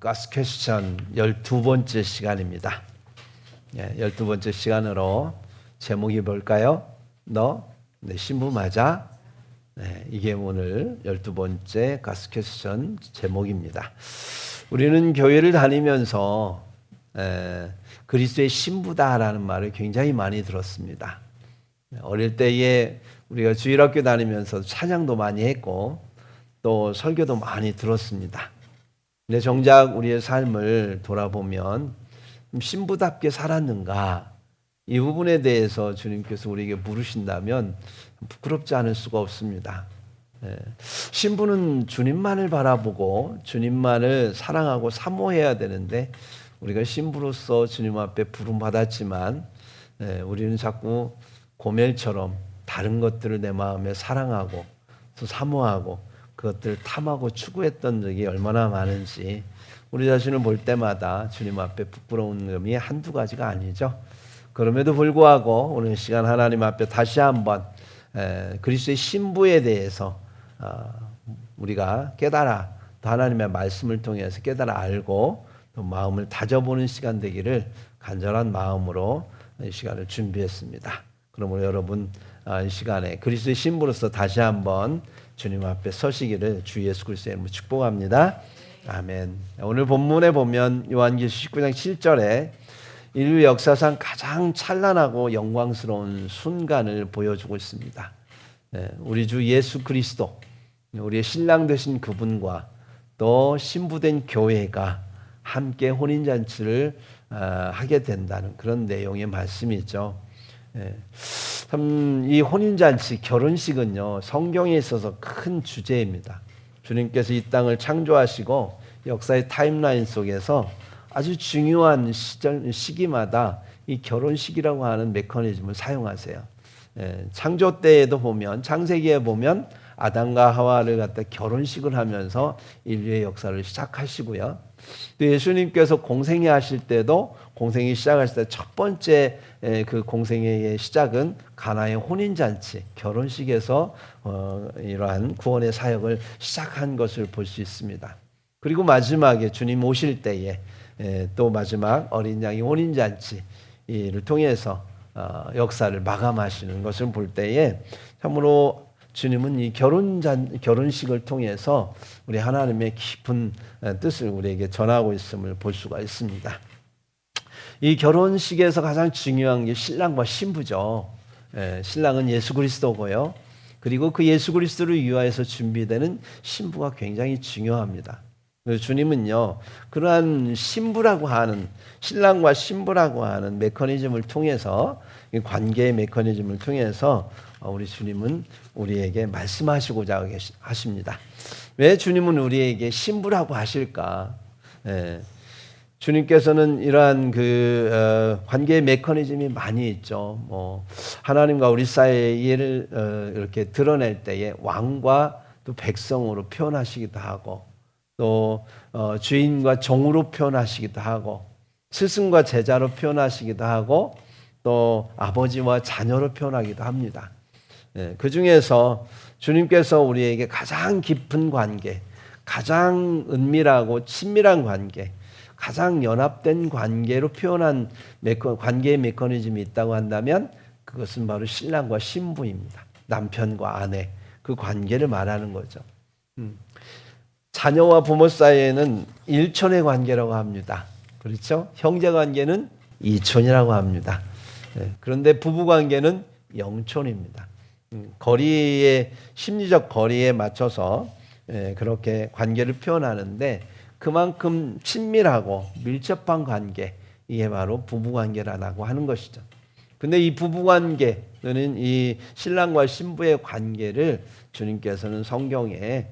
가스 퀘스천 12번째 시간입니다. 12번째 시간으로 제목이 뭘까요? 너 내 신부 맞아? 이게 오늘 12번째 가스 퀘스천 제목입니다. 우리는 교회를 다니면서 그리스도의 신부다라는 말을 굉장히 많이 들었습니다. 어릴 때에 우리가 주일학교 다니면서 찬양도 많이 했고 또 설교도 많이 들었습니다. 근데 정작 우리의 삶을 돌아보면 신부답게 살았는가? 이 부분에 대해서 주님께서 우리에게 물으신다면 부끄럽지 않을 수가 없습니다. 신부는 주님만을 바라보고 주님만을 사랑하고 사모해야 되는데 우리가 신부로서 주님 앞에 부름받았지만 우리는 자꾸 고멜처럼 다른 것들을 내 마음에 사랑하고 또 사모하고 그것들을 탐하고 추구했던 적이 얼마나 많은지 우리 자신을 볼 때마다 주님 앞에 부끄러운 점이 한두 가지가 아니죠. 그럼에도 불구하고 오늘 시간 하나님 앞에 다시 한번 그리스도의 신부에 대해서 우리가 깨달아 또 하나님의 말씀을 통해서 깨달아 알고 또 마음을 다져보는 시간 되기를 간절한 마음으로 이 시간을 준비했습니다. 그러므로 여러분 이 시간에 그리스도의 신부로서 다시 한번 주님 앞에 서시기를 주 예수 그리스도의 이름으로 축복합니다. 아멘. 오늘 본문에 보면 요한계시록 19장 7절에 인류 역사상 가장 찬란하고 영광스러운 순간을 보여주고 있습니다. 우리 주 예수 그리스도, 우리의 신랑 되신 그분과 또 신부된 교회가 함께 혼인잔치를 하게 된다는 그런 내용의 말씀이죠. 참 이 혼인잔치, 결혼식은요 성경에 있어서 큰 주제입니다. 주님께서 이 땅을 창조하시고 역사의 타임라인 속에서 아주 중요한 시기마다 이 결혼식이라고 하는 메커니즘을 사용하세요. 창조 때에도 보면 창세기에 보면 아담과 하와를 갖다 결혼식을 하면서 인류의 역사를 시작하시고요. 또 예수님께서 공생애 하실 때도 공생애 시작하실 때 첫 번째 그 공생애의 시작은 가나의 혼인잔치, 결혼식에서 이러한 구원의 사역을 시작한 것을 볼 수 있습니다. 그리고 마지막에 주님 오실 때에 또 마지막 어린 양의 혼인잔치를 통해서 역사를 마감하시는 것을 볼 때에 참으로 주님은 이 결혼식을 통해서 우리 하나님의 깊은 뜻을 우리에게 전하고 있음을 볼 수가 있습니다. 이 결혼식에서 가장 중요한 게 신랑과 신부죠. 신랑은 예수 그리스도고요. 그리고 그 예수 그리스도를 위하여서 준비되는 신부가 굉장히 중요합니다. 주님은요, 그러한 신부라고 하는, 신랑과 신부라고 하는 메커니즘을 통해서, 관계의 메커니즘을 통해서 우리 주님은 우리에게 말씀하시고자 하십니다. 왜 주님은 우리에게 신부라고 하실까? 주님께서는 이러한 관계의 메커니즘이 많이 있죠. 하나님과 우리 사이를 이렇게 드러낼 때에 왕과 또 백성으로 표현하시기도 하고, 또 주인과 종으로 표현하시기도 하고, 스승과 제자로 표현하시기도 하고, 또 아버지와 자녀로 표현하기도 합니다. 그 중에서 주님께서 우리에게 가장 깊은 관계, 가장 은밀하고 친밀한 관계, 가장 연합된 관계로 표현한 관계의 메커니즘이 있다고 한다면 그것은 바로 신랑과 신부입니다. 남편과 아내, 그 관계를 말하는 거죠. 자녀와 부모 사이에는 일촌의 관계라고 합니다. 그렇죠? 형제 관계는 이촌이라고 합니다. 그런데 부부 관계는 영촌입니다. 거리의 심리적 거리에 맞춰서 그렇게 관계를 표현하는데 그만큼 친밀하고 밀접한 관계, 이게 바로 부부 관계라고 하는 것이죠. 근데 이 부부 관계 또는 이 신랑과 신부의 관계를 주님께서는 성경에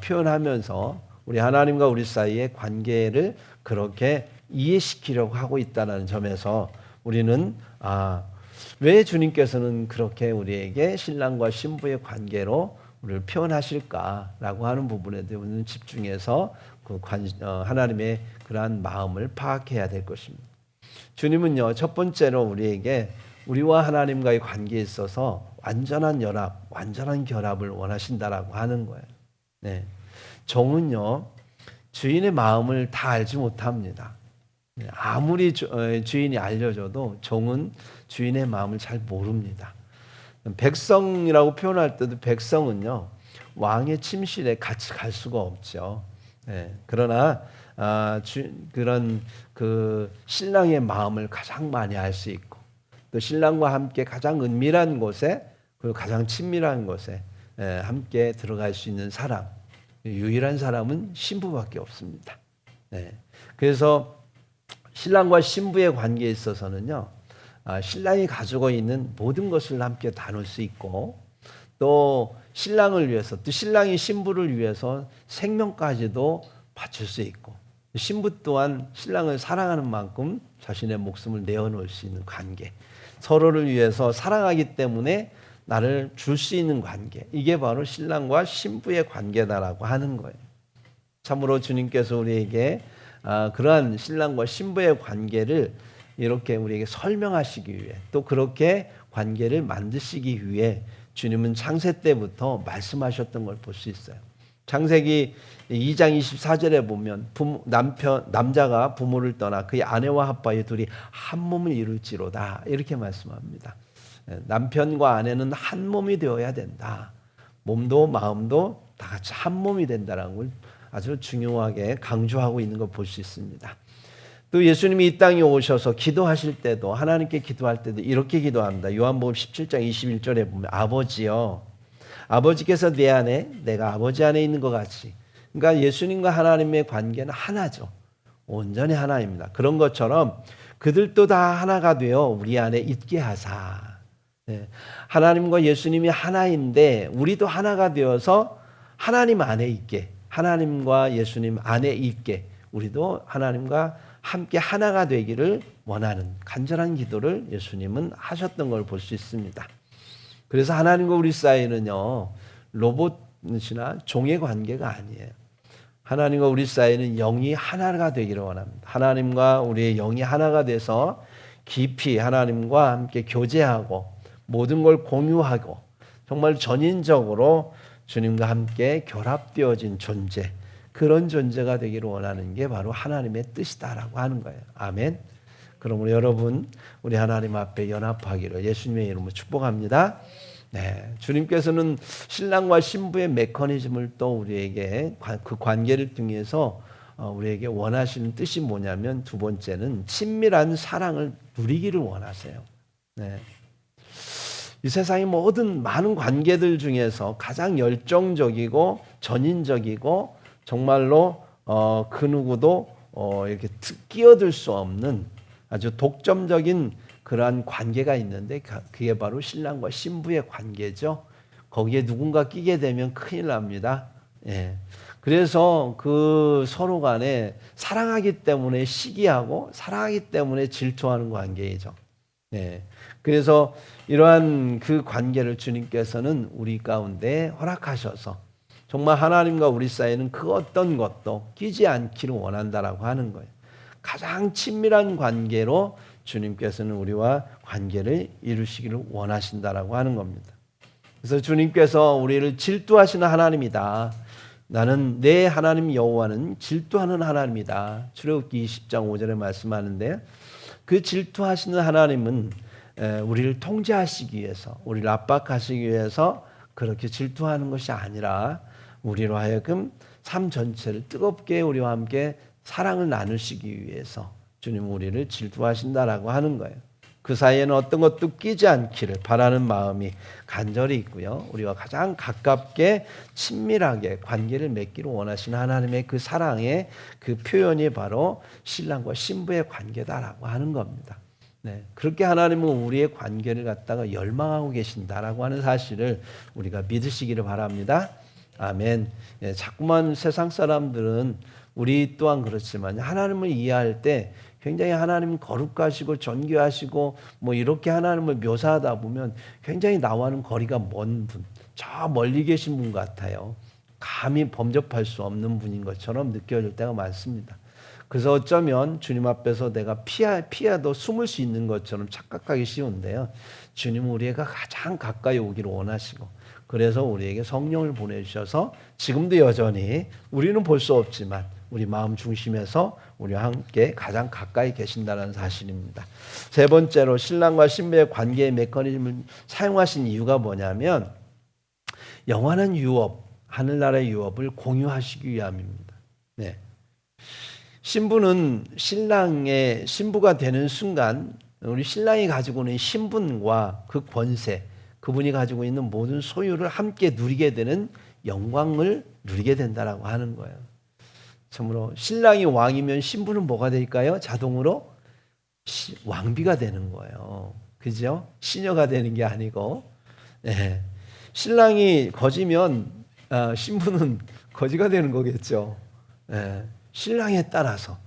표현하면서 우리 하나님과 우리 사이의 관계를 그렇게 이해시키려고 하고 있다는 점에서 우리는 왜 주님께서는 그렇게 우리에게 신랑과 신부의 관계로 우리를 표현하실까라고 하는 부분에 대해서는 집중해서 하나님의 그러한 마음을 파악해야 될 것입니다. 주님은요, 첫 번째로 우리에게 우리와 하나님과의 관계에 있어서 완전한 연합, 완전한 결합을 원하신다라고 하는 거예요. 종은요, 주인의 마음을 다 알지 못합니다. 아무리 주인이 알려줘도 종은 주인의 마음을 잘 모릅니다. 백성이라고 표현할 때도 백성은요, 왕의 침실에 같이 갈 수가 없죠. 그러나 그런 그 신랑의 마음을 가장 많이 알 수 있고, 또 신랑과 함께 가장 은밀한 곳에, 그리고 가장 친밀한 곳에 함께 들어갈 수 있는 사람, 유일한 사람은 신부밖에 없습니다. 그래서 신랑과 신부의 관계에 있어서는요, 신랑이 가지고 있는 모든 것을 함께 나눌 수 있고, 또 신랑을 위해서, 또 신랑이 신부를 위해서 생명까지도 바칠 수 있고, 신부 또한 신랑을 사랑하는 만큼 자신의 목숨을 내어놓을 수 있는 관계, 서로를 위해서 사랑하기 때문에 나를 줄 수 있는 관계, 이게 바로 신랑과 신부의 관계다라고 하는 거예요. 참으로 주님께서 우리에게 그러한 신랑과 신부의 관계를 이렇게 우리에게 설명하시기 위해, 또 그렇게 관계를 만드시기 위해 주님은 창세 때부터 말씀하셨던 걸 볼 수 있어요. 창세기 2장 24절에 보면 남자가 부모를 떠나 그의 아내와 합하여 둘이 한 몸을 이룰지로다, 이렇게 말씀합니다. 남편과 아내는 한 몸이 되어야 된다. 몸도 마음도 다 같이 한 몸이 된다는 걸 아주 중요하게 강조하고 있는 걸 볼 수 있습니다. 또 예수님이 이 땅에 오셔서 기도하실 때도, 하나님께 기도할 때도 이렇게 기도합니다. 요한복음 17장 21절에 보면 아버지여, 아버지께서 내 안에 내가 아버지 안에 있는 것 같이, 그러니까 예수님과 하나님의 관계는 하나죠. 온전히 하나입니다. 그런 것처럼 그들도 다 하나가 되어 우리 안에 있게 하사. 하나님과 예수님이 하나인데 우리도 하나가 되어서 하나님 안에 있게, 하나님과 예수님 안에 있게, 우리도 하나님과 함께 하나가 되기를 원하는 간절한 기도를 예수님은 하셨던 걸 볼 수 있습니다. 그래서 하나님과 우리 사이는요, 로봇이나 종의 관계가 아니에요. 하나님과 우리 사이는 영이 하나가 되기를 원합니다. 하나님과 우리의 영이 하나가 돼서 깊이 하나님과 함께 교제하고 모든 걸 공유하고 정말 전인적으로 주님과 함께 결합되어진 존재, 그런 존재가 되기를 원하는 게 바로 하나님의 뜻이다라고 하는 거예요. 아멘. 그러므로 여러분, 우리 하나님 앞에 연합하기를 예수님의 이름으로 축복합니다. 주님께서는 신랑과 신부의 메커니즘을 또 우리에게, 그 관계를 통해서 우리에게 원하시는 뜻이 뭐냐면, 두 번째는 친밀한 사랑을 누리기를 원하세요. 이 세상의 모든 많은 관계들 중에서 가장 열정적이고 전인적이고 정말로 그 누구도 이렇게 끼어들 수 없는 아주 독점적인 그러한 관계가 있는데, 그게 바로 신랑과 신부의 관계죠. 거기에 누군가 끼게 되면 큰일 납니다. 그래서 그 서로 간에 사랑하기 때문에 시기하고 사랑하기 때문에 질투하는 관계이죠. 그래서 이러한 그 관계를 주님께서는 우리 가운데 허락하셔서 정말 하나님과 우리 사이는 그 어떤 것도 끼지 않기를 원한다라고 하는 거예요. 가장 친밀한 관계로 주님께서는 우리와 관계를 이루시기를 원하신다라고 하는 겁니다. 그래서 주님께서 우리를 질투하시는 하나님이다. 나는 내 하나님 여호와는 질투하는 하나님이다. 출애굽기 20장 5절에 말씀하는데, 그 질투하시는 하나님은 우리를 통제하시기 위해서, 우리를 압박하시기 위해서 그렇게 질투하는 것이 아니라 우리로 하여금 삶 전체를 뜨겁게 우리와 함께 사랑을 나누시기 위해서 주님 우리를 질투하신다라고 하는 거예요. 그 사이에는 어떤 것도 끼지 않기를 바라는 마음이 간절히 있고요. 우리와 가장 가깝게 친밀하게 관계를 맺기를 원하시는 하나님의 그 사랑의 그 표현이 바로 신랑과 신부의 관계다라고 하는 겁니다. 그렇게 하나님은 우리의 관계를 갖다가 열망하고 계신다라고 하는 사실을 우리가 믿으시기를 바랍니다. 아멘. 자꾸만 세상 사람들은, 우리 또한 그렇지만 하나님을 이해할 때 굉장히 하나님 거룩하시고 존귀하시고 뭐 이렇게 하나님을 묘사하다 보면 굉장히 나와는 거리가 먼 분, 저 멀리 계신 분 같아요. 감히 범접할 수 없는 분인 것처럼 느껴질 때가 많습니다. 그래서 어쩌면 주님 앞에서 내가 피해도 숨을 수 있는 것처럼 착각하기 쉬운데요. 주님은 우리가 가장 가까이 오기를 원하시고, 그래서 우리에게 성령을 보내주셔서 지금도 여전히 우리는 볼 수 없지만 우리 마음 중심에서 우리와 함께 가장 가까이 계신다는 사실입니다. 세 번째로 신랑과 신부의 관계의 메커니즘을 사용하신 이유가 뭐냐면 영원한 유업, 하늘나라의 유업을 공유하시기 위함입니다. 네. 신부는 신랑의 신부가 되는 순간 우리 신랑이 가지고 있는 신분과 그 권세, 그분이 가지고 있는 모든 소유를 함께 누리게 되는 영광을 누리게 된다라고 하는 거예요. 참으로 신랑이 왕이면 신부는 뭐가 될까요? 자동으로 왕비가 되는 거예요. 그죠? 시녀가 되는 게 아니고. 네. 신랑이 거지면 신부는 거지가 되는 거겠죠. 네. 신랑에 따라서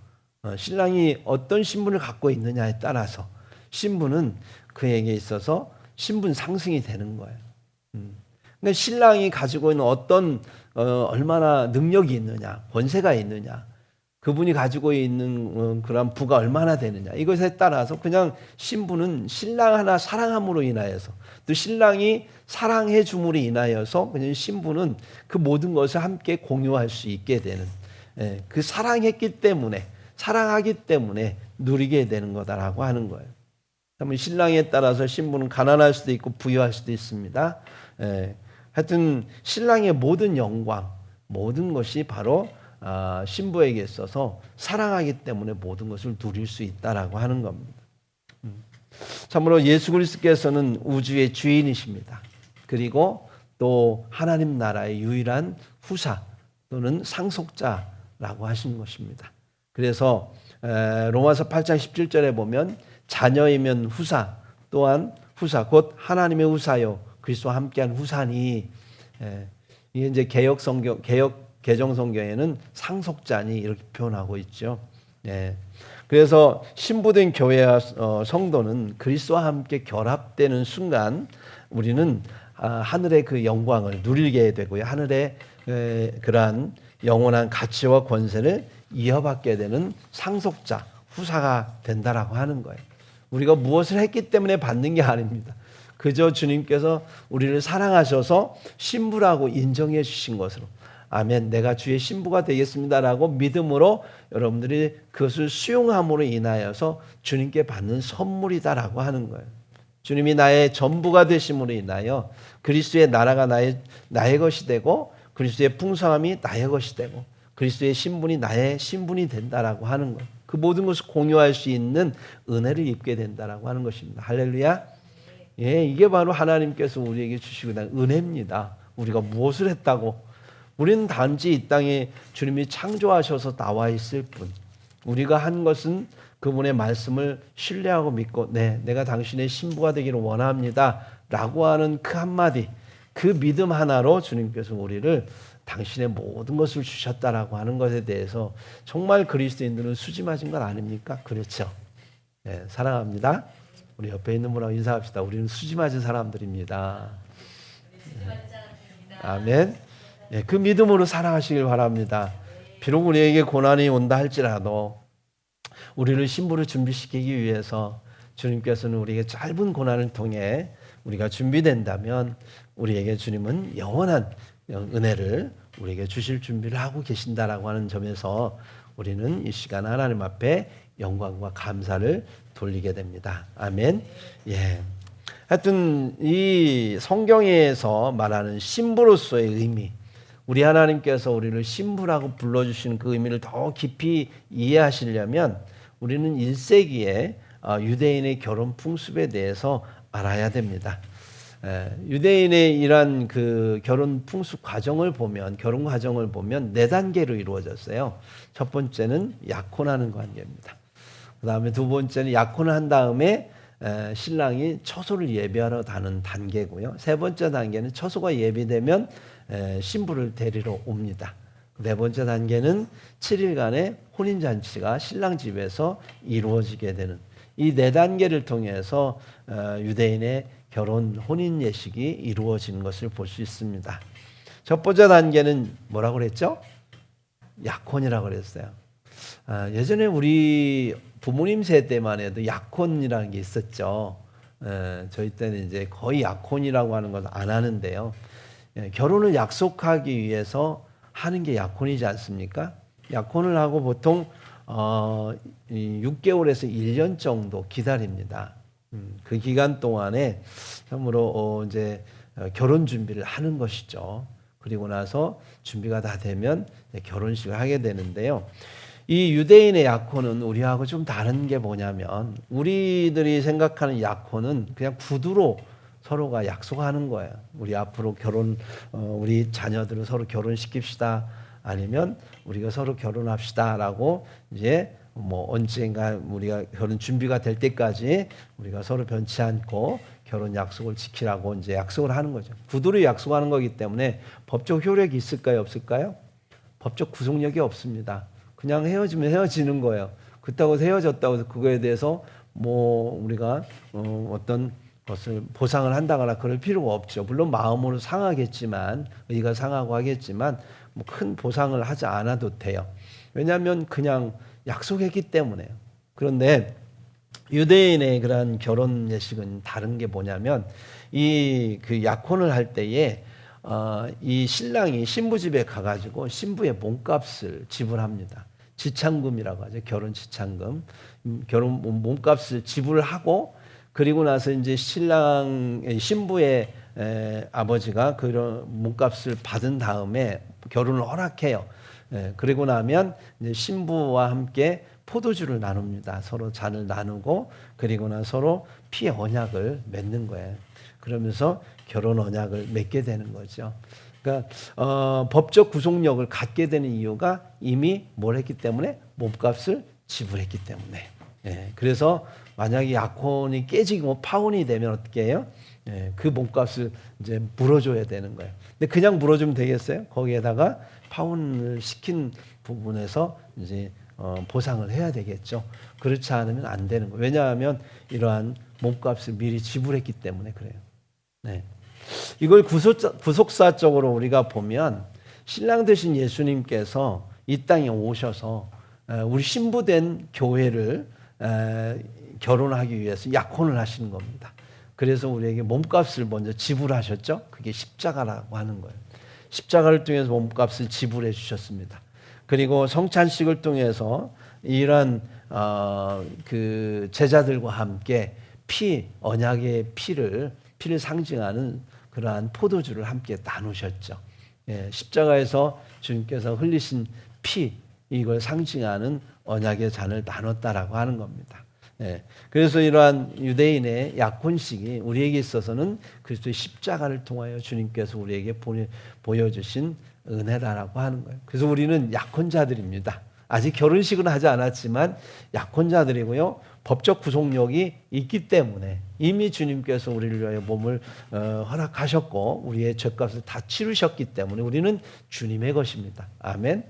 신랑이 어떤 신분을 갖고 있느냐에 따라서 신부는 그에게 있어서 신분 상승이 되는 거예요. 근데 신랑이 가지고 있는 어떤 얼마나 능력이 있느냐, 권세가 있느냐, 그분이 가지고 있는 그런 부가 얼마나 되느냐, 이것에 따라서 그냥 신부는 신랑 하나 사랑함으로 인하여서 또 신랑이 사랑해 줌으로 인하여서 그냥 신부는 그 모든 것을 함께 공유할 수 있게 되는, 그 사랑했기 때문에, 사랑하기 때문에 누리게 되는 거다라고 하는 거예요. 신랑에 따라서 신부는 가난할 수도 있고 부유할 수도 있습니다. 하여튼 신랑의 모든 영광, 모든 것이 바로 신부에게 있어서 사랑하기 때문에 모든 것을 누릴 수 있다라고 하는 겁니다. 참으로 예수 그리스도께서는 우주의 주인이십니다. 그리고 또 하나님 나라의 유일한 후사 또는 상속자라고 하신 것입니다. 그래서 로마서 8장 17절에 보면 자녀이면 후사, 또한 후사, 곧 하나님의 후사요 그리스도와 함께한 후사니, 이게 이제 개혁 개정 성경에는 상속자니 이렇게 표현하고 있죠. 그래서 신부된 교회와 성도는 그리스도와 함께 결합되는 순간 우리는 하늘의 그 영광을 누리게 되고요. 하늘의 그러한 영원한 가치와 권세를 이어받게 되는 상속자, 후사가 된다라고 하는 거예요. 우리가 무엇을 했기 때문에 받는 게 아닙니다. 그저 주님께서 우리를 사랑하셔서 신부라고 인정해 주신 것으로, 아멘, 내가 주의 신부가 되겠습니다라고 믿음으로 여러분들이 그것을 수용함으로 인하여서 주님께 받는 선물이다라고 하는 거예요. 주님이 나의 전부가 되심으로 인하여 그리스도의 나라가 나의 것이 되고 그리스도의 풍성함이 나의 것이 되고 그리스도의 신분이 나의 신분이 된다라고 하는 거예요. 그 모든 것을 공유할 수 있는 은혜를 입게 된다라고 하는 것입니다. 할렐루야. 이게 바로 하나님께서 우리에게 주시고 있는 은혜입니다. 우리가 무엇을 했다고? 우리는 단지 이 땅에 주님이 창조하셔서 나와 있을 뿐. 우리가 한 것은 그분의 말씀을 신뢰하고 믿고, 내가 당신의 신부가 되기를 원합니다 라고 하는 그 한마디, 그 믿음 하나로 주님께서 우리를 당신의 모든 것을 주셨다라고 하는 것에 대해서 정말 그리스도인들은 수지 맞은 건 아닙니까? 그렇죠. 사랑합니다. 우리 옆에 있는 분하고 인사합시다. 우리는 수지 맞은 사람들입니다. 아멘. 그 믿음으로 살아가시길 바랍니다. 비록 우리에게 고난이 온다 할지라도 우리를 신부를 준비시키기 위해서 주님께서는 우리에게 짧은 고난을 통해 우리가 준비된다면 우리에게 주님은 영원한 은혜를 우리에게 주실 준비를 하고 계신다라고 하는 점에서 우리는 이 시간 하나님 앞에 영광과 감사를 돌리게 됩니다. 아멘. 하여튼 이 성경에서 말하는 신부로서의 의미, 우리 하나님께서 우리를 신부라고 불러주시는 그 의미를 더 깊이 이해하시려면 우리는 1세기의 유대인의 결혼 풍습에 대해서 알아야 됩니다. 유대인의 이러한 그 결혼 풍습 과정을 보면, 결혼 과정을 보면 4단계로 이루어졌어요. 첫 번째는 약혼하는 관계입니다. 그 다음에 두 번째는 약혼을 한 다음에 신랑이 처소를 예비하러 가는 단계고요. 세 번째 단계는 처소가 예비되면 신부를 데리러 옵니다. 네 번째 단계는 7일간의 혼인잔치가 신랑 집에서 이루어지게 되는, 이 4단계를 통해서 유대인의 결혼 혼인 예식이 이루어지는 것을 볼 수 있습니다. 첫 번째 단계는 뭐라고 그랬죠? 약혼이라고 그랬어요. 예전에 우리 부모님 세대만 해도 약혼이라는 게 있었죠. 저희 때는 이제 거의 약혼이라고 하는 건 안 하는데요. 결혼을 약속하기 위해서 하는 게 약혼이지 않습니까? 약혼을 하고 보통 6개월에서 1년 정도 기다립니다. 그 기간 동안에 참으로 이제 결혼 준비를 하는 것이죠. 그리고 나서 준비가 다 되면 결혼식을 하게 되는데요. 이 유대인의 약혼은 우리하고 좀 다른 게 뭐냐면, 우리들이 생각하는 약혼은 그냥 구두로 서로가 약속하는 거예요. 우리 앞으로 우리 자녀들을 서로 결혼시킵시다. 아니면 우리가 서로 결혼합시다라고 이제 뭐 언젠가 우리가 결혼 준비가 될 때까지 우리가 서로 변치 않고 결혼 약속을 지키라고 이제 약속을 하는 거죠. 구두로 약속하는 거기 때문에 법적 효력이 있을까요, 없을까요? 법적 구속력이 없습니다. 그냥 헤어지면 헤어지는 거예요. 그렇다고 헤어졌다고 해서 그거에 대해서 뭐 우리가 어떤 것을 보상을 한다거나 그럴 필요가 없죠. 물론 마음으로 상하겠지만, 의가 상하고 하겠지만 뭐 큰 보상을 하지 않아도 돼요. 왜냐하면 그냥 약속했기 때문에요. 그런데 유대인의 그런 결혼 예식은 다른 게 뭐냐면, 이 그 약혼을 할 때에 이 신랑이 신부 집에 가가지고 신부의 몸값을 지불합니다. 지창금이라고 하죠. 결혼 지창금. 결혼 몸값을 지불하고, 그리고 나서 이제 신부의 아버지가 그런 몸값을 받은 다음에 결혼을 허락해요. 그리고 나면 이제 신부와 함께 포도주를 나눕니다. 서로 잔을 나누고, 그리고 나 서로 피의 언약을 맺는 거예요. 그러면서 결혼 언약을 맺게 되는 거죠. 그러니까 법적 구속력을 갖게 되는 이유가 이미 뭘 했기 때문에? 몸값을 지불했기 때문에. 그래서 만약에 약혼이 깨지고 파혼이 되면 어떻게 해요? 그 몸값을 이제 물어줘야 되는 거예요. 근데 그냥 물어주면 되겠어요? 거기에다가 파혼을 시킨 부분에서 이제 보상을 해야 되겠죠. 그렇지 않으면 안 되는 거예요. 왜냐하면 이러한 몸값을 미리 지불했기 때문에 그래요. 네. 이걸 구속사적으로 우리가 보면, 신랑 되신 예수님께서 이 땅에 오셔서 우리 신부된 교회를 결혼하기 위해서 약혼을 하시는 겁니다. 그래서 우리에게 몸값을 먼저 지불하셨죠. 그게 십자가라고 하는 거예요. 십자가를 통해서 몸값을 지불해 주셨습니다. 그리고 성찬식을 통해서 이런 그 제자들과 함께 언약의 피를 상징하는 그러한 포도주를 함께 나누셨죠. 십자가에서 주님께서 흘리신 피, 이걸 상징하는 언약의 잔을 나눴다라고 하는 겁니다. 그래서 이러한 유대인의 약혼식이 우리에게 있어서는 그리스도의 십자가를 통하여 주님께서 우리에게 보여주신 은혜다라고 하는 거예요. 그래서 우리는 약혼자들입니다. 아직 결혼식은 하지 않았지만 약혼자들이고요. 법적 구속력이 있기 때문에 이미 주님께서 우리를 위하여 몸을 허락하셨고 우리의 죄값을 다 치르셨기 때문에 우리는 주님의 것입니다. 아멘.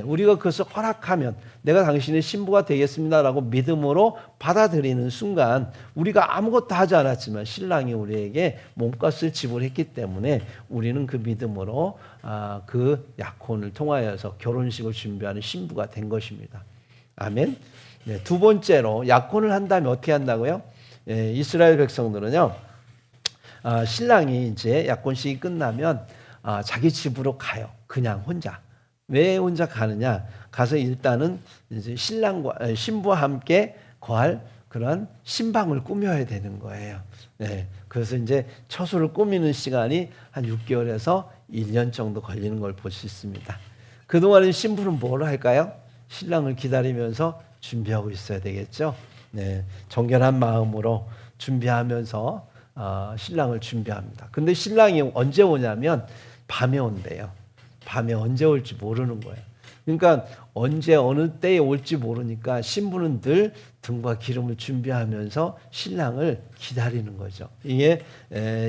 우리가 그것을 허락하면 내가 당신의 신부가 되겠습니다라고 믿음으로 받아들이는 순간, 우리가 아무것도 하지 않았지만 신랑이 우리에게 몸값을 지불했기 때문에 우리는 그 믿음으로 그 약혼을 통하여서 결혼식을 준비하는 신부가 된 것입니다. 아멘. 두 번째로, 약혼을 한 다음에 어떻게 한다고요? 이스라엘 백성들은요, 신랑이 이제 약혼식이 끝나면 자기 집으로 가요. 그냥 혼자. 왜 혼자 가느냐? 가서 일단은 이제 신부와 함께 거할 그런 신방을 꾸며야 되는 거예요. 그래서 이제 처소를 꾸미는 시간이 한 6개월에서 1년 정도 걸리는 걸 볼 수 있습니다. 그동안은 신부는 뭘 할까요? 신랑을 기다리면서 준비하고 있어야 되겠죠. 정결한 마음으로 준비하면서 신랑을 준비합니다. 근데 신랑이 언제 오냐면 밤에 온대요. 밤에 언제 올지 모르는 거예요. 그러니까 언제 어느 때에 올지 모르니까 신부는 늘 등과 기름을 준비하면서 신랑을 기다리는 거죠. 이게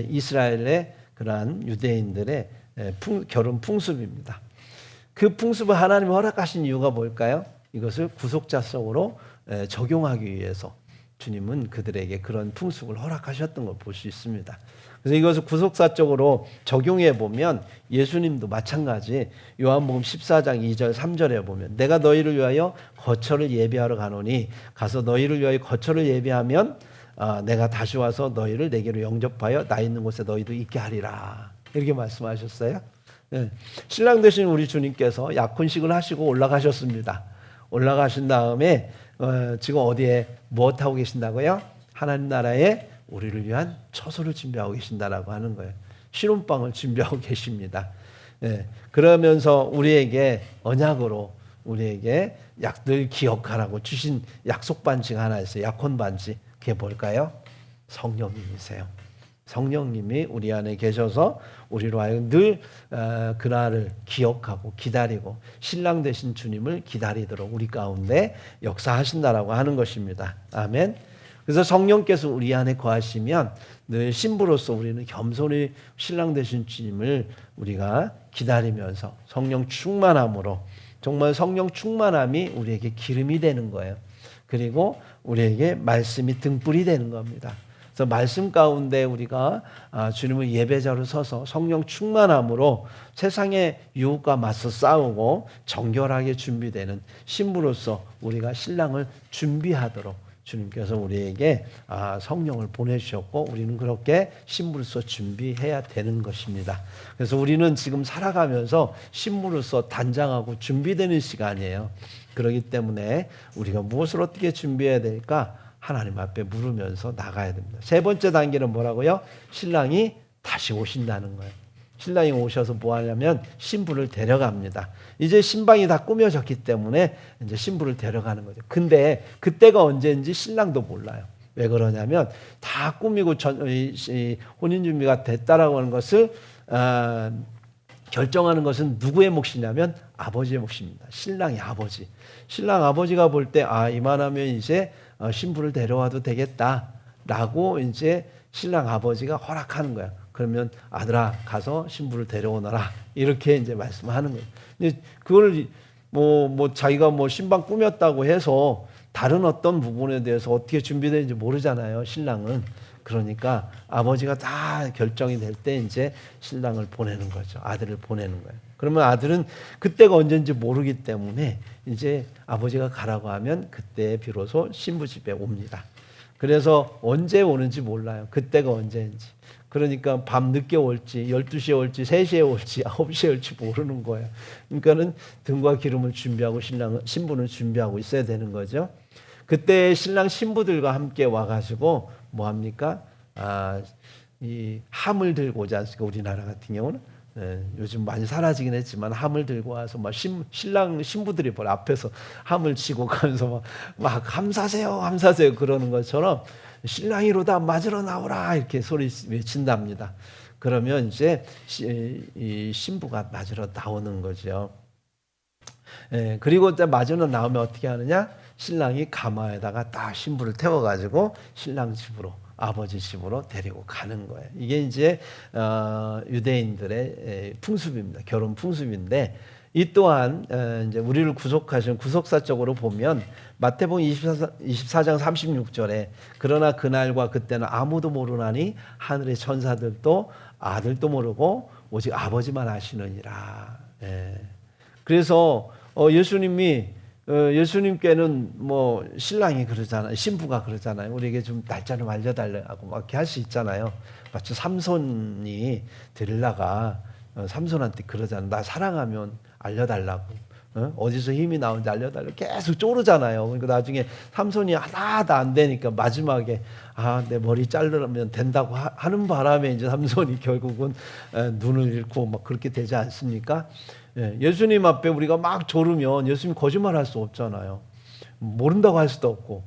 이스라엘의 그러한 유대인들의 결혼 풍습입니다. 그 풍습을 하나님이 허락하신 이유가 뭘까요? 이것을 구속자성으로 적용하기 위해서 주님은 그들에게 그런 풍습을 허락하셨던 걸 볼 수 있습니다. 그래서 이것을 구속사적으로 적용해 보면 예수님도 마찬가지 요한복음 14장 2절 3절에 보면 내가 너희를 위하여 거처를 예비하러 가노니 가서 너희를 위하여 거처를 예비하면 내가 다시 와서 너희를 내게로 영접하여 나 있는 곳에 너희도 있게 하리라. 이렇게 말씀하셨어요. 예. 신랑 되신 우리 주님께서 약혼식을 하시고 올라가셨습니다. 올라가신 다음에 지금 어디에 무엇 하고 계신다고요? 하나님 나라에 우리를 위한 처소를 준비하고 계신다라고 하는 거예요. 신혼방을 준비하고 계십니다. 예. 그러면서 우리에게 언약으로 우리에게 늘 기억하라고 주신 약속 반지가 하나 있어요. 약혼 반지. 그게 뭘까요? 성령님이세요. 성령님이 우리 안에 계셔서 우리로 하여금 늘 그날을 기억하고 기다리고 신랑 되신 주님을 기다리도록 우리 가운데 역사하신다라고 하는 것입니다. 아멘. 그래서 성령께서 우리 안에 거하시면 늘 신부로서 우리는 겸손히 신랑 되신 주님을 우리가 기다리면서 성령 충만함으로 정말 성령 충만함이 우리에게 기름이 되는 거예요. 그리고 우리에게 말씀이 등불이 되는 겁니다. 그래서 말씀 가운데 우리가 주님의 예배자로 서서 성령 충만함으로 세상의 유혹과 맞서 싸우고 정결하게 준비되는 신부로서 우리가 신랑을 준비하도록 주님께서 우리에게 성령을 보내주셨고 우리는 그렇게 신부로서 준비해야 되는 것입니다. 그래서 우리는 지금 살아가면서 신부로서 단장하고 준비되는 시간이에요. 그렇기 때문에 우리가 무엇을 어떻게 준비해야 될까? 하나님 앞에 물으면서 나가야 됩니다. 세 번째 단계는 뭐라고요? 신랑이 다시 오신다는 거예요. 신랑이 오셔서 뭐 하냐면 신부를 데려갑니다. 이제 신방이 다 꾸며졌기 때문에 이제 신부를 데려가는 거죠. 근데 그때가 언제인지 신랑도 몰라요. 왜 그러냐면 다 꾸미고 혼인 준비가 됐다라고 하는 것을 결정하는 것은 누구의 몫이냐면 아버지의 몫입니다. 신랑의 아버지. 신랑 아버지가 볼 때 이만하면 이제 신부를 데려와도 되겠다라고 이제 신랑 아버지가 허락하는 거야. 그러면 아들아 가서 신부를 데려오너라 이렇게 이제 말씀하는 거예요. 근데 그걸 뭐 자기가 뭐 신방 꾸몄다고 해서 다른 어떤 부분에 대해서 어떻게 준비되는지 모르잖아요. 신랑은. 그러니까 아버지가 다 결정이 될 때 이제 신랑을 보내는 거죠. 아들을 보내는 거예요. 그러면 아들은 그때가 언제인지 모르기 때문에 이제 아버지가 가라고 하면 그때 비로소 신부 집에 옵니다. 그래서 언제 오는지 몰라요. 그때가 언제인지. 그러니까 밤 늦게 올지 12시에 올지 3시에 올지 9시에 올지 모르는 거예요. 그러니까는 등과 기름을 준비하고 신부는 준비하고 있어야 되는 거죠. 그때 신랑 신부들과 함께 와가지고 뭐 합니까? 이 함을 들고 오지 않습니까? 우리나라 같은 경우는 요즘 많이 사라지긴 했지만 함을 들고 와서 막 신랑 신부들이 뭘 앞에서 함을 치고 가면서 막 함사세요 그러는 것처럼 신랑이로다 맞으러 나오라 이렇게 소리 외친답니다. 그러면 이제 이 신부가 맞으러 나오는 거죠. 그리고 이제 맞으러 나오면 어떻게 하느냐? 신랑이 가마에다가 딱 신부를 태워가지고 신랑 집으로 아버지 집으로 데리고 가는 거예요. 이게 이제 유대인들의 풍습입니다. 결혼 풍습인데 이 또한 이제 우리를 구속하신 구속사적으로 보면 마태복음 24장 36절에 그러나 그날과 그때는 아무도 모르나니 하늘의 천사들도 아들도 모르고 오직 아버지만 아시느니라. 그래서 예수님께는 뭐 신랑이 그러잖아요. 신부가 그러잖아요. 우리에게 좀 날짜 좀 알려달라고 막 이렇게 할 수 있잖아요. 마치 삼손이 데릴라가 삼손한테 그러잖아요. 나 사랑하면 알려달라고. 어디서 힘이 나오는지 알려달라고 계속 쪼르잖아요. 그러니까 나중에 삼손이 하나도 안 되니까 마지막에 내 머리 자르면 된다고 하는 바람에 이제 삼손이 결국은 눈을 잃고 막 그렇게 되지 않습니까? 예수님 앞에 우리가 막 조르면 예수님 거짓말할 수 없잖아요. 모른다고 할 수도 없고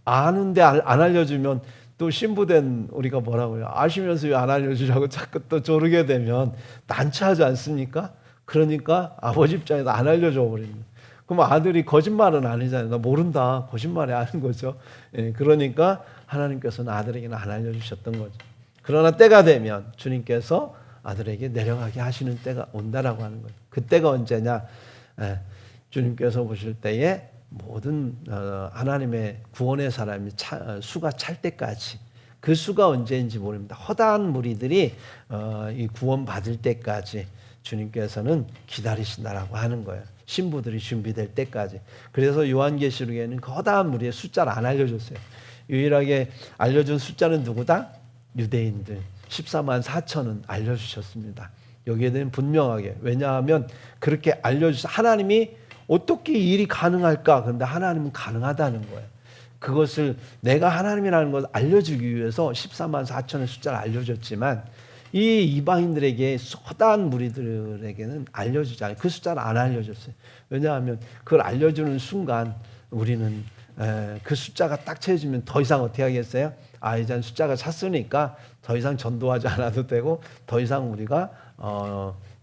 아는데 안 알려주면 또 신부된 우리가 뭐라고요? 아시면서 왜 안 알려주냐고 자꾸 또 조르게 되면 난처하지 않습니까? 그러니까 아버지 입장에서 안 알려줘 버립니다. 그럼 아들이 거짓말은 아니잖아요. 나 모른다. 거짓말이 아닌 거죠. 그러니까 하나님께서는 아들에게는 안 알려주셨던 거죠. 그러나 때가 되면 주님께서 아들에게 내려가게 하시는 때가 온다라고 하는 거예요. 그때가 언제냐? 주님께서 보실 때에 모든 하나님의 구원의 사람이 수가 찰 때까지 그 수가 언제인지 모릅니다. 허다한 무리들이 이 구원 받을 때까지 주님께서는 기다리신다라고 하는 거예요. 신부들이 준비될 때까지. 그래서 요한계시록에는 허다한 무리의 숫자를 안 알려줬어요. 유일하게 알려준 숫자는 누구다? 유대인들 14만 4천은 알려주셨습니다. 여기에 대한 분명하게. 왜냐하면 그렇게 알려주셔서 하나님이 어떻게 이 일이 가능할까? 그런데 하나님은 가능하다는 거예요. 그것을 내가 하나님이라는 것을 알려주기 위해서 14만 4천의 숫자를 알려줬지만 이 이방인들에게 소단 무리들에게는 알려주지 않아요. 그 숫자를 안 알려줬어요. 왜냐하면 그걸 알려주는 순간 우리는 그 숫자가 딱 채워지면 더 이상 어떻게 하겠어요? 이제 숫자가 찼으니까 더 이상 전도하지 않아도 되고 더 이상 우리가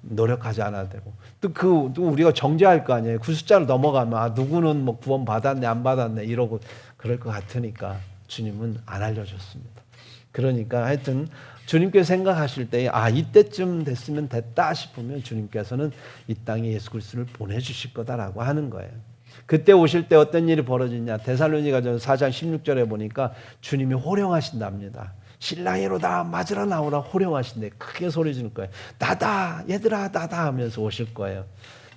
노력하지 않아도 되고 또 우리가 정죄할 거 아니에요. 그 숫자를 넘어가면 누구는 뭐 구원 받았네 안 받았네 이러고 그럴 것 같으니까 주님은 안 알려줬습니다. 그러니까 하여튼 주님께서 생각하실 때 이때쯤 됐으면 됐다 싶으면 주님께서는 이 땅에 예수 그리스도를 보내주실 거다라고 하는 거예요. 그때 오실 때 어떤 일이 벌어지냐. 데살로니가전 4장 16절에 보니까 주님이 호령하신답니다. 신랑이로다 맞으러 나오라 호령하신대. 크게 소리 지를 거예요. 나다 얘들아 나다 하면서 오실 거예요.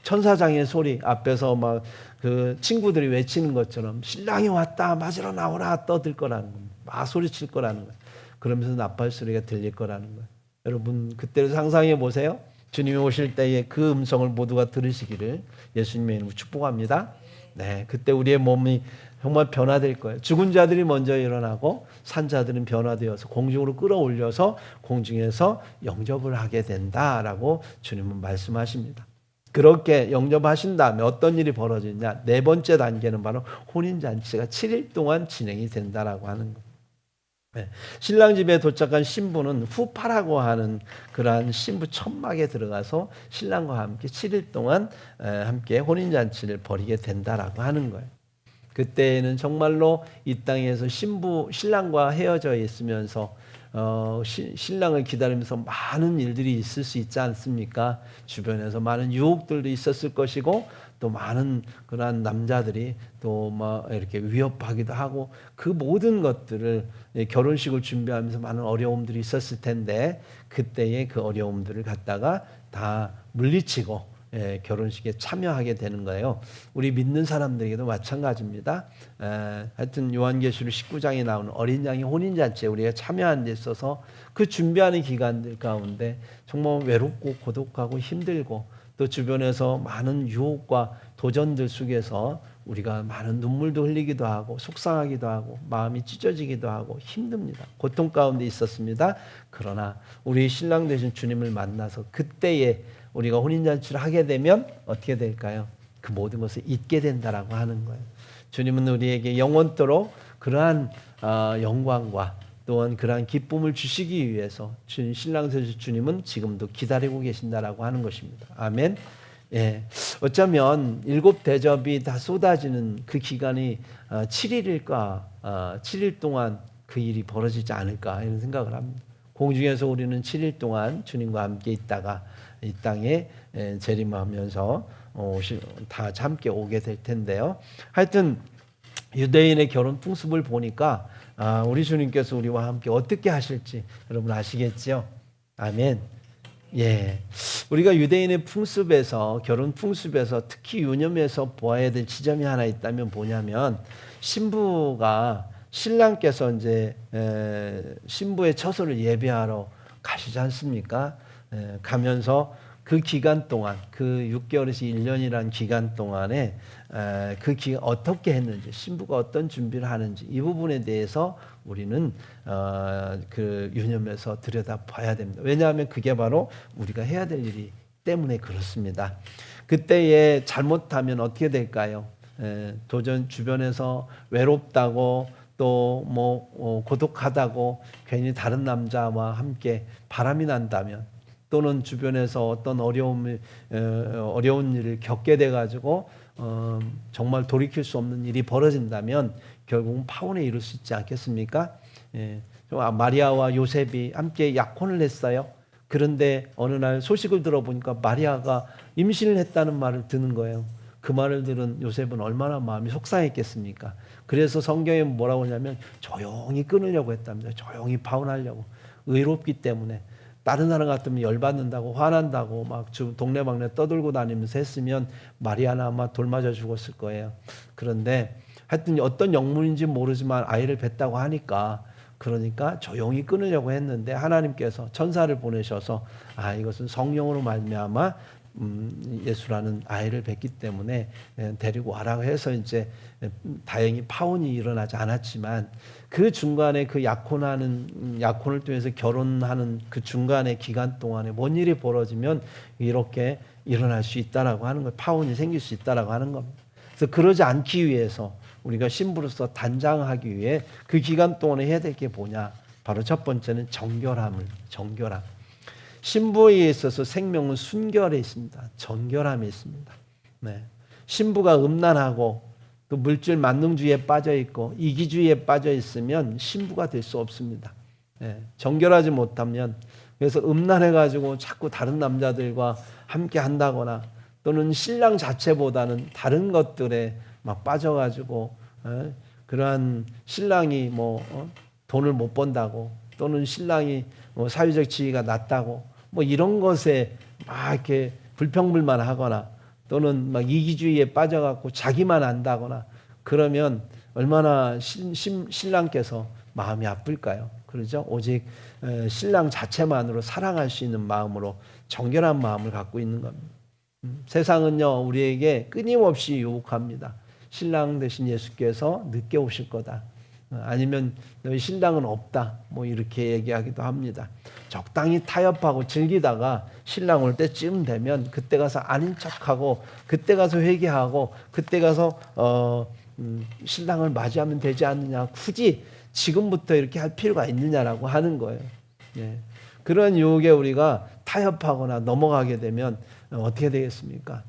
천사장의 소리 앞에서 막 그 친구들이 외치는 것처럼 신랑이 왔다 맞으러 나오라 떠들 거라는 겁니다. 막 소리칠 거라는 거예요. 그러면서 나팔 소리가 들릴 거라는 거예요. 여러분 그때를 상상해 보세요. 주님이 오실 때에 그 음성을 모두가 들으시기를 예수님의 이름으로 축복합니다. 네, 그때 우리의 몸이 정말 변화될 거예요. 죽은 자들이 먼저 일어나고 산 자들은 변화되어서 공중으로 끌어올려서 공중에서 영접을 하게 된다라고 주님은 말씀하십니다. 그렇게 영접하신 다음에 어떤 일이 벌어지냐. 네 번째 단계는 바로 혼인잔치가 7일 동안 진행이 된다라고 하는 것. 네. 신랑 집에 도착한 신부는 후파라고 하는 그러한 신부 천막에 들어가서 신랑과 함께 7일 동안 함께 혼인잔치를 벌이게 된다라고 하는 거예요. 그때는 정말로 이 땅에서 신랑과 헤어져 있으면서 신랑을 기다리면서 많은 일들이 있을 수 있지 않습니까? 주변에서 많은 유혹들도 있었을 것이고 또 많은 그러한 남자들이 또 막 이렇게 위협하기도 하고 그 모든 것들을 결혼식을 준비하면서 많은 어려움들이 있었을 텐데 그때의 그 어려움들을 갖다가 다 물리치고 결혼식에 참여하게 되는 거예요. 우리 믿는 사람들에게도 마찬가지입니다. 하여튼 요한계시록 19장에 나오는 어린 양의 혼인잔치에 우리가 참여하는 데 있어서 그 준비하는 기간들 가운데 정말 외롭고 고독하고 힘들고 또 주변에서 많은 유혹과 도전들 속에서 우리가 많은 눈물도 흘리기도 하고 속상하기도 하고 마음이 찢어지기도 하고 힘듭니다. 고통 가운데 있었습니다. 그러나 우리 신랑 되신 주님을 만나서 그때에 우리가 혼인잔치를 하게 되면 어떻게 될까요? 그 모든 것을 잊게 된다라고 하는 거예요. 주님은 우리에게 영원토록 그러한 영광과 또한 그러한 기쁨을 주시기 위해서 신랑 되신 주님은 지금도 기다리고 계신다라고 하는 것입니다. 아멘. 예, 어쩌면 7 대접이 다 쏟아지는 그 기간이 7일일까? 7일 동안 그 일이 벌어지지 않을까 이런 생각을 합니다. 공중에서 우리는 7일 동안 주님과 함께 있다가 이 땅에 재림하면서 다 함께 오게 될 텐데요. 하여튼 유대인의 결혼 풍습을 보니까 우리 주님께서 우리와 함께 어떻게 하실지 여러분 아시겠죠? 아멘. 예, 우리가 유대인의 풍습에서 결혼 풍습에서 특히 유념해서 보아야 될 지점이 하나 있다면 뭐냐면 신부가 신랑께서 이제 신부의 처소를 예배하러 가시지 않습니까? 가면서 그 기간 동안 그 6개월에서 1년이라는 기간 동안에 그 기간 어떻게 했는지 신부가 어떤 준비를 하는지 이 부분에 대해서 우리는 그 유념해서 들여다봐야 됩니다. 왜냐하면 그게 바로 우리가 해야 될 일이 때문에 그렇습니다. 그때에 잘못하면 어떻게 될까요? 도전 주변에서 외롭다고 또 뭐 고독하다고 괜히 다른 남자와 함께 바람이 난다면 또는 주변에서 어떤 어려운 일을 겪게 돼가지고 정말 돌이킬 수 없는 일이 벌어진다면 결국은 파혼에 이를 수 있지 않겠습니까? 마리아와 요셉이 함께 약혼을 했어요. 그런데 어느 날 소식을 들어보니까 마리아가 임신을 했다는 말을 듣는 거예요. 그 말을 들은 요셉은 얼마나 마음이 속상했겠습니까? 그래서 성경에 뭐라고 하냐면 조용히 끊으려고 했답니다. 조용히 파혼하려고. 의롭기 때문에. 다른 사람 같으면 열받는다고 화난다고 막 동네방네 떠들고 다니면서 했으면 마리아는 아마 돌 맞아 죽었을 거예요. 그런데 하여튼 어떤 영문인지 모르지만 아이를 뵀다고 하니까 그러니까 조용히 끊으려고 했는데 하나님께서 천사를 보내셔서 이것은 성령으로 말미암아 예수라는 아이를 뵙기 때문에 데리고 와라고 해서 이제 다행히 파혼이 일어나지 않았지만 그 중간에 그 약혼을 통해서 결혼하는 그 중간의 기간 동안에 뭔 일이 벌어지면 이렇게 일어날 수 있다라고 하는 거예요. 파혼이 생길 수 있다라고 하는 겁니다. 그래서 그러지 않기 위해서 우리가 신부로서 단장하기 위해 그 기간 동안에 해야 될 게 뭐냐? 바로 첫 번째는 정결함. 신부에 있어서 생명은 순결에 있습니다. 정결함에 있습니다. 네. 신부가 음란하고 또 물질 만능주의에 빠져 있고 이기주의에 빠져 있으면 신부가 될 수 없습니다. 네. 정결하지 못하면 그래서 음란해가지고 자꾸 다른 남자들과 함께 한다거나 또는 신랑 자체보다는 다른 것들에 막 빠져가지고 그러한 신랑이 돈을 못 번다고 또는 신랑이 사회적 지위가 낮다고 이런 것에 막 이렇게 불평불만하거나 또는 막 이기주의에 빠져갖고 자기만 안다거나 그러면 얼마나 신랑께서 마음이 아플까요? 그러죠? 오직 신랑 자체만으로 사랑할 수 있는 마음으로 정결한 마음을 갖고 있는 겁니다. 세상은요 우리에게 끊임없이 유혹합니다. 신랑 대신 예수께서 늦게 오실 거다. 아니면 너희 신랑은 없다. 이렇게 얘기하기도 합니다. 적당히 타협하고 즐기다가 신랑 올 때쯤 되면 그때 가서 아닌 척하고 그때 가서 회개하고 그때 가서 신랑을 맞이하면 되지 않느냐. 굳이 지금부터 이렇게 할 필요가 있느냐라고 하는 거예요. 예. 그런 유혹에 우리가 타협하거나 넘어가게 되면 어떻게 되겠습니까?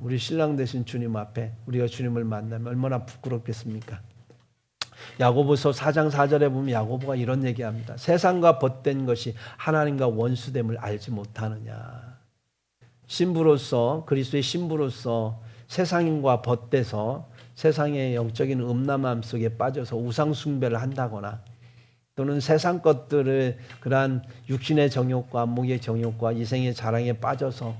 우리 신랑 되신 주님 앞에 우리가 주님을 만나면 얼마나 부끄럽겠습니까? 야고보서 4장 4절에 보면 야고보가 이런 얘기합니다. 세상과 벗된 것이 하나님과 원수됨을 알지 못하느냐. 신부로서 그리스도의 신부로서 세상과 벗돼서 세상의 영적인 음란함 속에 빠져서 우상 숭배를 한다거나 또는 세상 것들을 그러한 육신의 정욕과 안목의 정욕과 이생의 자랑에 빠져서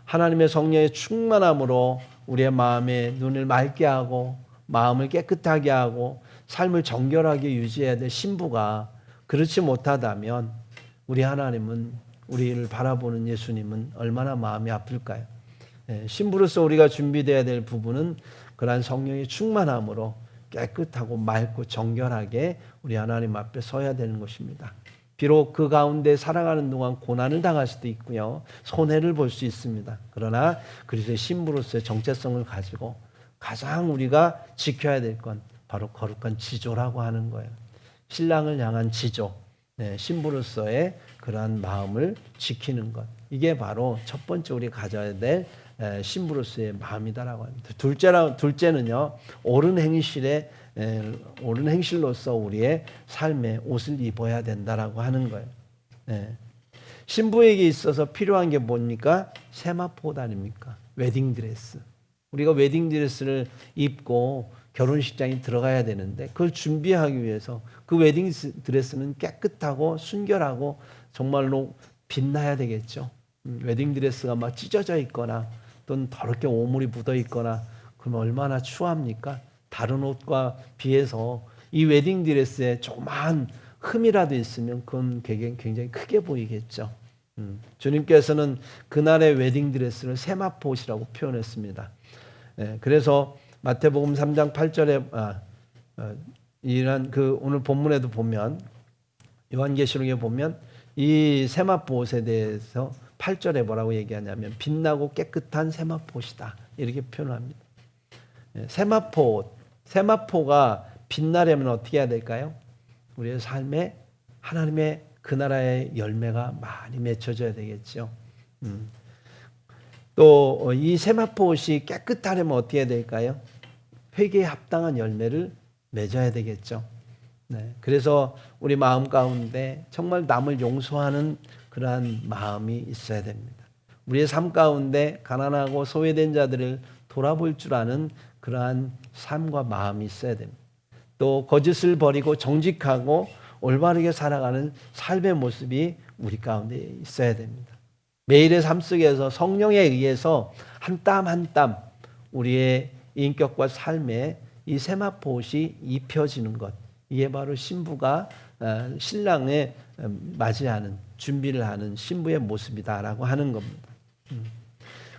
하나님의 성령의 충만함으로 우리의 마음의 눈을 맑게 하고 마음을 깨끗하게 하고 삶을 정결하게 유지해야 될 신부가 그렇지 못하다면 우리 하나님은 우리를 바라보는 예수님은 얼마나 마음이 아플까요? 신부로서 우리가 준비되어야 될 부분은 그러한 성령의 충만함으로 깨끗하고 맑고 정결하게 우리 하나님 앞에 서야 되는 것입니다. 비록 그 가운데 살아가는 동안 고난을 당할 수도 있고요. 손해를 볼 수 있습니다. 그러나 그리스도의 신부로서의 정체성을 가지고 가장 우리가 지켜야 될 건 바로 거룩한 지조라고 하는 거예요. 신랑을 향한 지조, 신부로서의 그러한 마음을 지키는 것. 이게 바로 첫 번째 우리가 가져야 될 신부로서의 마음이다라고 합니다. 둘째는요, 옳은 행실로서 우리의 삶의 옷을 입어야 된다라고 하는 거예요. 신부에게 있어서 필요한 게 뭡니까? 세마포 옷 아닙니까? 웨딩드레스. 우리가 웨딩드레스를 입고 결혼식장에 들어가야 되는데 그걸 준비하기 위해서 그 웨딩드레스는 깨끗하고 순결하고 정말로 빛나야 되겠죠. 웨딩드레스가 막 찢어져 있거나 또는 더럽게 오물이 묻어 있거나 그러면 얼마나 추합니까? 다른 옷과 비해서 이 웨딩드레스에 조그마한 흠이라도 있으면 그건 굉장히 크게 보이겠죠. 주님께서는 그날의 웨딩드레스를 세마포 옷이라고 표현했습니다. 그래서 마태복음 3장 8절에 이런 그 오늘 본문에도 보면 요한계시록에 보면 이 세마포 옷에 대해서 8절에 뭐라고 얘기하냐면 빛나고 깨끗한 세마포 옷이다 이렇게 표현합니다. 세마포 옷, 세마포가 빛나려면 어떻게 해야 될까요? 우리의 삶에 하나님의 그 나라의 열매가 많이 맺혀져야 되겠죠. 또 이 세마포 옷이 깨끗하려면 어떻게 해야 될까요? 회개에 합당한 열매를 맺어야 되겠죠. 그래서 우리 마음 가운데 정말 남을 용서하는 그러한 마음이 있어야 됩니다. 우리의 삶 가운데 가난하고 소외된 자들을 돌아볼 줄 아는 그러한 삶과 마음이 있어야 됩니다. 또 거짓을 버리고 정직하고 올바르게 살아가는 삶의 모습이 우리 가운데 있어야 됩니다. 매일의 삶 속에서 성령에 의해서 한 땀 한 땀 우리의 인격과 삶에 이 세마포 옷이 입혀지는 것, 이게 바로 신부가 신랑에 맞이하는 준비를 하는 신부의 모습이다라고 하는 겁니다.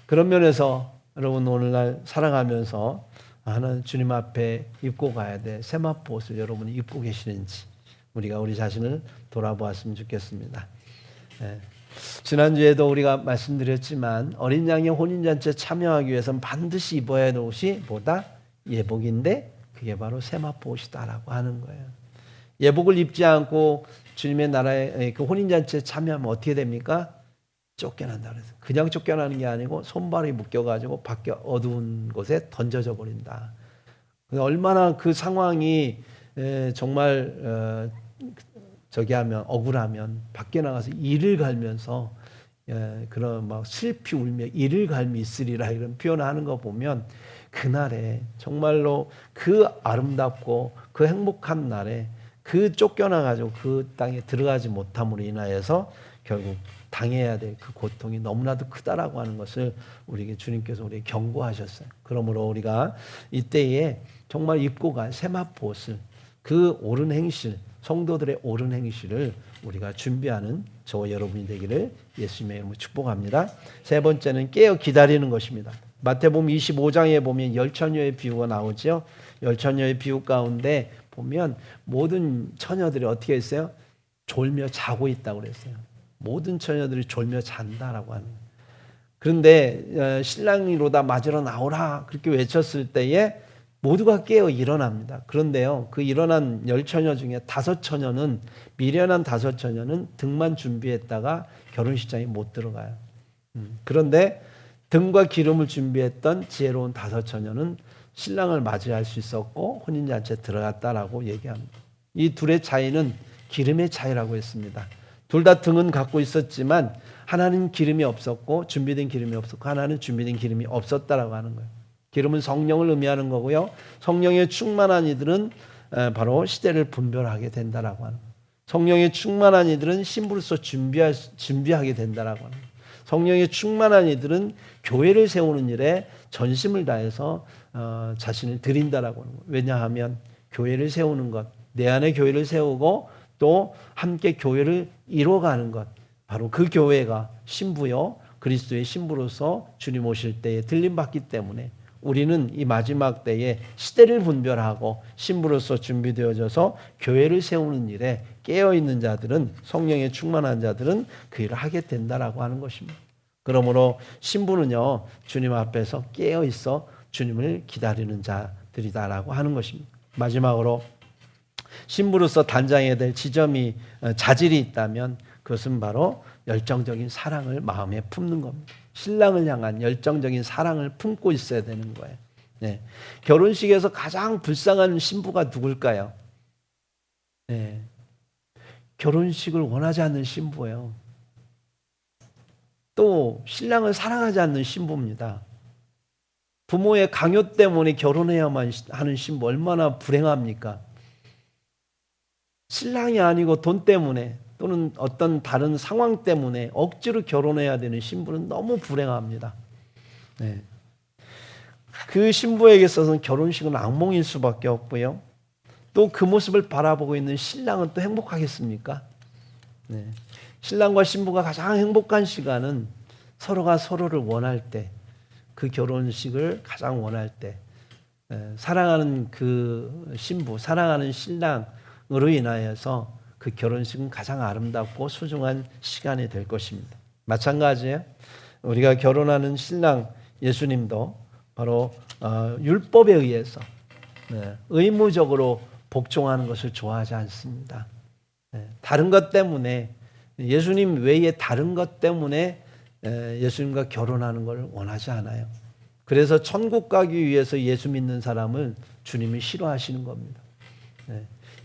그런 면에서 여러분 오늘날 살아가면서 하나님 주님 앞에 입고 가야 돼 세마포 옷을 여러분이 입고 계시는지 우리가 우리 자신을 돌아보았으면 좋겠습니다. 지난주에도 우리가 말씀드렸지만 어린 양의 혼인잔치에 참여하기 위해서는 반드시 입어야 하는 옷이 뭐다? 예복인데 그게 바로 세마포 옷이다라고 하는 거예요. 예복을 입지 않고 주님의 나라에 그 혼인잔치에 참여하면 어떻게 됩니까? 쫓겨난다 그래서 그냥 쫓겨나는 게 아니고 손발이 묶여가지고 밖에 어두운 곳에 던져져 버린다. 얼마나 그 상황이 정말 하면 억울하면 밖에 나가서 이를 갈면서 그런 막 슬피 울며 이를 갈미 있으리라 이런 표현을 하는 거 보면 그날에 정말로 그 아름답고 그 행복한 날에 그 쫓겨나가지고 그 땅에 들어가지 못함으로 인하여서 결국 당해야 될 그 고통이 너무나도 크다라고 하는 것을 우리에게 주님께서 우리에게 경고하셨어요. 그러므로 우리가 이때에 정말 입고 갈 세마포 옷을 그 옳은 행실 성도들의 옳은 행실을 우리가 준비하는 저와 여러분이 되기를 예수님의 이름으로 축복합니다. 세 번째는 깨어 기다리는 것입니다. 마태복음 25장에 보면 열처녀의 비유가 나오죠. 열처녀의 비유 가운데 보면 모든 처녀들이 어떻게 했어요? 졸며 자고 있다고 그랬어요. 모든 처녀들이 졸며 잔다라고 하는 거예요. 그런데 신랑이로다 맞으러 나오라 그렇게 외쳤을 때에 모두가 깨어 일어납니다. 그런데요, 그 일어난 10처녀 중에 5처녀는 미련한 5처녀는 등만 준비했다가 결혼식장에 못 들어가요. 그런데 등과 기름을 준비했던 지혜로운 5처녀는 신랑을 맞이할 수 있었고 혼인잔치에 들어갔다라고 얘기합니다. 이 둘의 차이는 기름의 차이라고 했습니다. 둘 다 등은 갖고 있었지만 하나는 기름이 없었고 준비된 기름이 없었고 하나는 준비된 기름이 없었다라고 하는 거예요. 기름은 성령을 의미하는 거고요. 성령에 충만한 이들은 바로 시대를 분별하게 된다라고 하는 거예요. 성령에 충만한 이들은 신부로서 준비하게 된다라고 하는 거예요. 성령에 충만한 이들은 교회를 세우는 일에 전심을 다해서 자신을 드린다라고 하는 거예요. 왜냐하면 교회를 세우는 것, 내 안에 교회를 세우고 또 함께 교회를 이뤄가는 것, 바로 그 교회가 신부요 그리스도의 신부로서 주님 오실 때에 들림받기 때문에 우리는 이 마지막 때에 시대를 분별하고 신부로서 준비되어져서 교회를 세우는 일에 깨어있는 자들은 성령에 충만한 자들은 그 일을 하게 된다라고 하는 것입니다. 그러므로 신부는요 주님 앞에서 깨어있어 주님을 기다리는 자들이다라고 하는 것입니다. 마지막으로 신부로서 단장해야 될 지점이 자질이 있다면 그것은 바로 열정적인 사랑을 마음에 품는 겁니다. 신랑을 향한 열정적인 사랑을 품고 있어야 되는 거예요. 네. 결혼식에서 가장 불쌍한 신부가 누굴까요? 네. 결혼식을 원하지 않는 신부예요. 또 신랑을 사랑하지 않는 신부입니다. 부모의 강요 때문에 결혼해야만 하는 신부 얼마나 불행합니까? 신랑이 아니고 돈 때문에 또는 어떤 다른 상황 때문에 억지로 결혼해야 되는 신부는 너무 불행합니다. 네. 그 신부에게 있어서는 결혼식은 악몽일 수밖에 없고요. 또 그 모습을 바라보고 있는 신랑은 또 행복하겠습니까? 네. 신랑과 신부가 가장 행복한 시간은 서로가 서로를 원할 때, 그 결혼식을 가장 원할 때, 사랑하는 그 신부, 사랑하는 신랑으로 인하여서 그 결혼식은 가장 아름답고 소중한 시간이 될 것입니다. 마찬가지예요. 우리가 결혼하는 신랑 예수님도 바로 율법에 의해서 의무적으로 복종하는 것을 좋아하지 않습니다. 다른 것 때문에 예수님 외에 다른 것 때문에 예수님과 결혼하는 걸 원하지 않아요. 그래서 천국 가기 위해서 예수 믿는 사람을 주님이 싫어하시는 겁니다.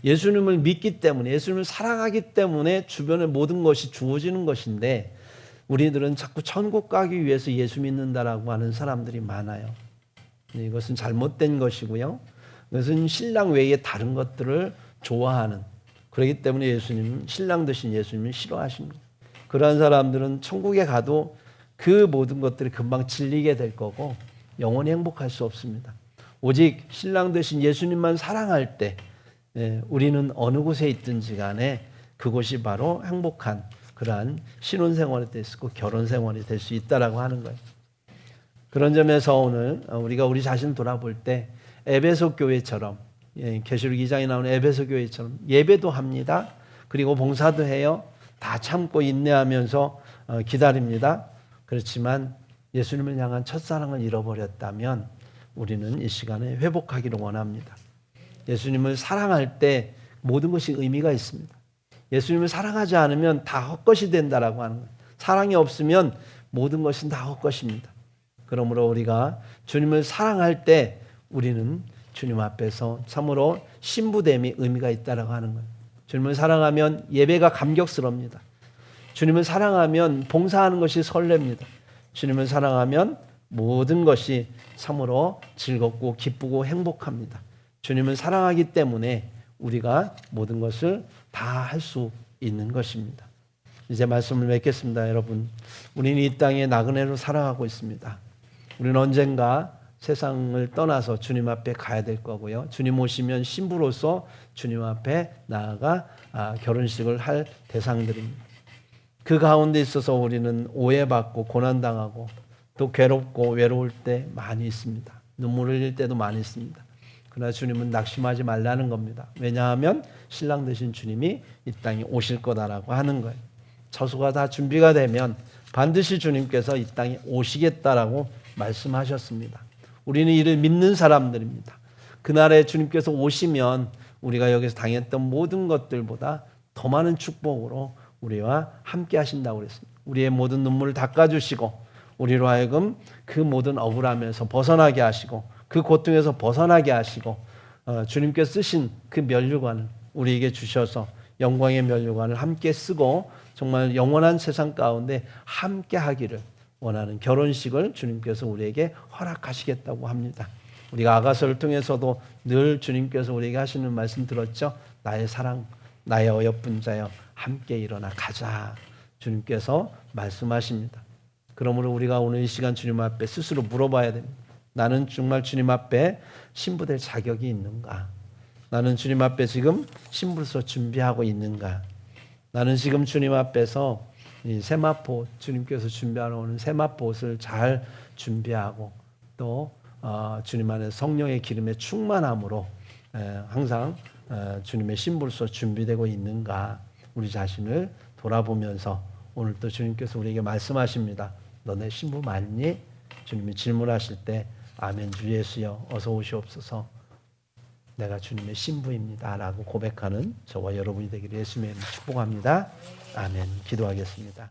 예수님을 믿기 때문에 예수님을 사랑하기 때문에 주변의 모든 것이 주어지는 것인데 우리들은 자꾸 천국 가기 위해서 예수 믿는다라고 하는 사람들이 많아요. 이것은 잘못된 것이고요. 이것은 신랑 외에 다른 것들을 좋아하는 그렇기 때문에 예수님 신랑 되신 예수님을 싫어하십니다. 그러한 사람들은 천국에 가도 그 모든 것들이 금방 질리게 될 거고 영원히 행복할 수 없습니다. 오직 신랑 되신 예수님만 사랑할 때 우리는 어느 곳에 있든지 간에 그곳이 바로 행복한 그러한 신혼생활이 될 수 있고 결혼생활이 될 수 있다라고 하는 거예요. 그런 점에서 오늘 우리가 우리 자신을 돌아볼 때 에베소 교회처럼 계시록 2장에 나오는 에베소 교회처럼 예배도 합니다. 그리고 봉사도 해요. 다 참고 인내하면서 기다립니다. 그렇지만 예수님을 향한 첫사랑을 잃어버렸다면 우리는 이 시간에 회복하기를 원합니다. 예수님을 사랑할 때 모든 것이 의미가 있습니다. 예수님을 사랑하지 않으면 다 헛것이 된다라고 하는 거예요. 사랑이 없으면 모든 것은 다 헛것입니다. 그러므로 우리가 주님을 사랑할 때 우리는 주님 앞에서 참으로 신부됨이 의미가 있다라고 하는 거예요. 주님을 사랑하면 예배가 감격스럽니다. 주님을 사랑하면 봉사하는 것이 설렙니다. 주님을 사랑하면 모든 것이 참으로 즐겁고 기쁘고 행복합니다. 주님을 사랑하기 때문에 우리가 모든 것을 다 할 수 있는 것입니다. 이제 말씀을 맺겠습니다. 여러분, 우리는 이 땅에 나그네로 살아가고 있습니다. 우리는 언젠가 세상을 떠나서 주님 앞에 가야 될 거고요. 주님 오시면 신부로서 주님 앞에 나아가 결혼식을 할 대상들입니다. 그 가운데 있어서 우리는 오해받고 고난당하고 또 괴롭고 외로울 때 많이 있습니다. 눈물을 흘릴 때도 많이 있습니다. 그러나 주님은 낙심하지 말라는 겁니다. 왜냐하면 신랑 되신 주님이 이 땅에 오실 거다라고 하는 거예요. 처소가 다 준비가 되면 반드시 주님께서 이 땅에 오시겠다라고 말씀하셨습니다. 우리는 이를 믿는 사람들입니다. 그날에 주님께서 오시면 우리가 여기서 당했던 모든 것들보다 더 많은 축복으로 우리와 함께 하신다고 그랬습니다. 우리의 모든 눈물을 닦아주시고 우리로 하여금 그 모든 억울함에서 벗어나게 하시고 그 고통에서 벗어나게 하시고 주님께서 쓰신 그 면류관을 우리에게 주셔서 영광의 면류관을 함께 쓰고 정말 영원한 세상 가운데 함께 하기를 원하는 결혼식을 주님께서 우리에게 허락하시겠다고 합니다. 우리가 아가서를 통해서도 늘 주님께서 우리에게 하시는 말씀 들었죠. 나의 사랑, 나의 어여쁜 자여 함께 일어나 가자. 주님께서 말씀하십니다. 그러므로 우리가 오늘 이 시간 주님 앞에 스스로 물어봐야 됩니다. 나는 정말 주님 앞에 신부될 자격이 있는가? 나는 주님 앞에 지금 신부로서 준비하고 있는가? 나는 지금 주님 앞에서 이 세마포 주님께서 준비하러 오는 세마포옷을 잘 준비하고 또 주님 안에 성령의 기름의 충만함으로 항상 주님의 신부로서 준비되고 있는가? 우리 자신을 돌아보면서 오늘 또 주님께서 우리에게 말씀하십니다. 너네 신부 맞니? 주님이 질문하실 때 아멘 주 예수여 어서 오시옵소서 내가 주님의 신부입니다 라고 고백하는 저와 여러분이 되기를 예수님의 이름으로 축복합니다. 아멘. 기도하겠습니다.